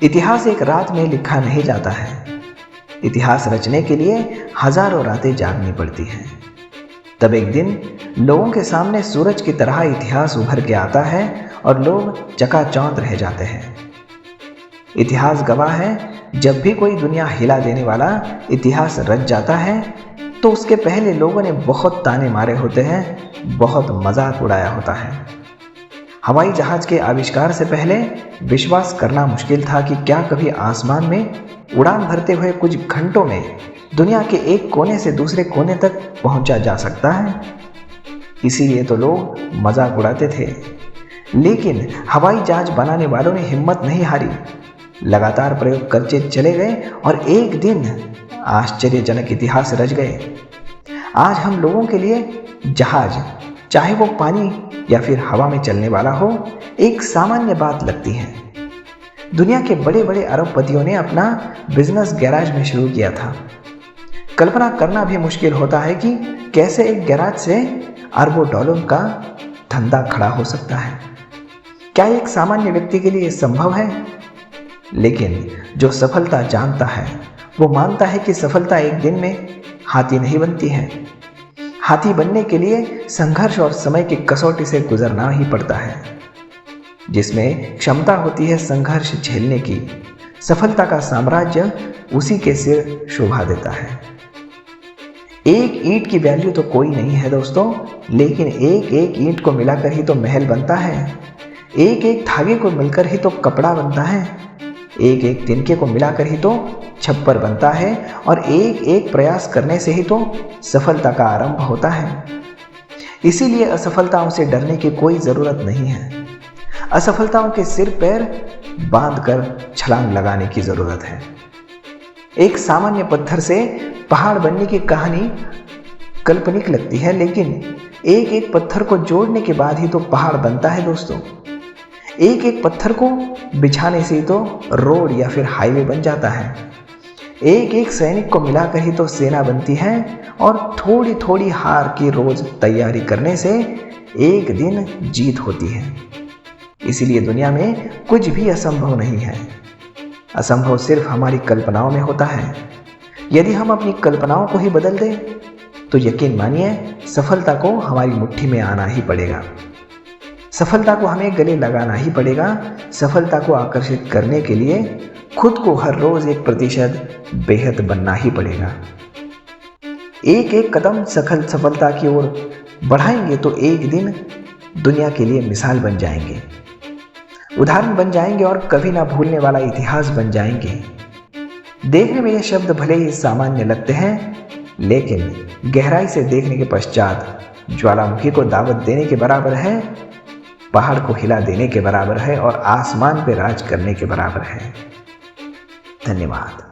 इतिहास एक रात में लिखा नहीं जाता है। इतिहास रचने के लिए हजारों रातें जागनी पड़ती हैं। तब एक दिन लोगों के सामने सूरज की तरह इतिहास उभर के आता है और लोग चकाचौंध रह जाते हैं। इतिहास गवाह है, जब भी कोई दुनिया हिला देने वाला इतिहास रच जाता है तो उसके पहले लोगों ने बहुत ताने मारे होते हैं, बहुत मजाक उड़ाया होता है। हवाई जहाज के आविष्कार से पहले विश्वास करना मुश्किल था कि क्या कभी आसमान में उड़ान भरते हुए कुछ घंटों में दुनिया के एक कोने से दूसरे कोने तक पहुंचा जा सकता है। इसीलिए तो लोग मजाक उड़ाते थे। लेकिन हवाई जहाज बनाने वालों ने हिम्मत नहीं हारी, लगातार प्रयोग करते चले गए और एक दिन आश्चर्यजनक इतिहास रच गए। आज हम लोगों के लिए जहाज, चाहे वो पानी या फिर हवा में चलने वाला हो, एक सामान्य बात लगती है। दुनिया के बड़े बड़े अरबपतियों ने अपना बिजनेस गैराज में शुरू किया था। कल्पना करना भी मुश्किल होता है कि कैसे एक गैराज से अरबों डॉलर का धंधा खड़ा हो सकता है। क्या एक सामान्य व्यक्ति के लिए संभव है? लेकिन जो सफलता जानता है वो मानता है कि सफलता एक दिन में हाथी नहीं बनती है। हाथी बनने के लिए संघर्ष और समय की कसौटी से गुजरना ही पड़ता है। जिसमें क्षमता होती है संघर्ष झेलने की, सफलता का साम्राज्य उसी के सिर शोभा देता है। एक ईंट की वैल्यू तो कोई नहीं है दोस्तों, लेकिन एक एक ईंट को मिलाकर ही तो महल बनता है। एक एक धागे को मिलकर ही तो कपड़ा बनता है। एक एक तिनके को मिलाकर ही तो छप्पर बनता है और एक एक प्रयास करने से ही तो सफलता का आरंभ होता है। इसीलिए असफलताओं से डरने की कोई जरूरत नहीं है। असफलताओं के सिर पैर बांधकर छलांग लगाने की जरूरत है। एक सामान्य पत्थर से पहाड़ बनने की कहानी काल्पनिक लगती है, लेकिन एक एक पत्थर को जोड़ने के बाद ही तो पहाड़ बनता है दोस्तों। एक एक पत्थर को बिछाने से ही तो रोड या फिर हाईवे बन जाता है। एक एक सैनिक को मिलाकर ही तो सेना बनती है और थोड़ी थोड़ी हार की रोज तैयारी करने से एक दिन जीत होती है। इसीलिए दुनिया में कुछ भी असंभव नहीं है। असंभव सिर्फ हमारी कल्पनाओं में होता है। यदि हम अपनी कल्पनाओं को ही बदल दें तो यकीन मानिए सफलता को हमारी मुट्ठी में आना ही पड़ेगा। सफलता को हमें गले लगाना ही पड़ेगा। सफलता को आकर्षित करने के लिए खुद को हर रोज 1% बेहद बनना ही पड़ेगा। एक एक कदम सफलता की ओर बढ़ाएंगे तो एक दिन दुनिया के लिए मिसाल बन जाएंगे, उदाहरण बन जाएंगे और कभी ना भूलने वाला इतिहास बन जाएंगे। देखने में ये शब्द भले ही सामान्य लगते हैं, लेकिन गहराई से देखने के पश्चात ज्वालामुखी को दावत देने के बराबर है, पहाड़ को हिला देने के बराबर है और आसमान पे राज करने के बराबर है। धन्यवाद।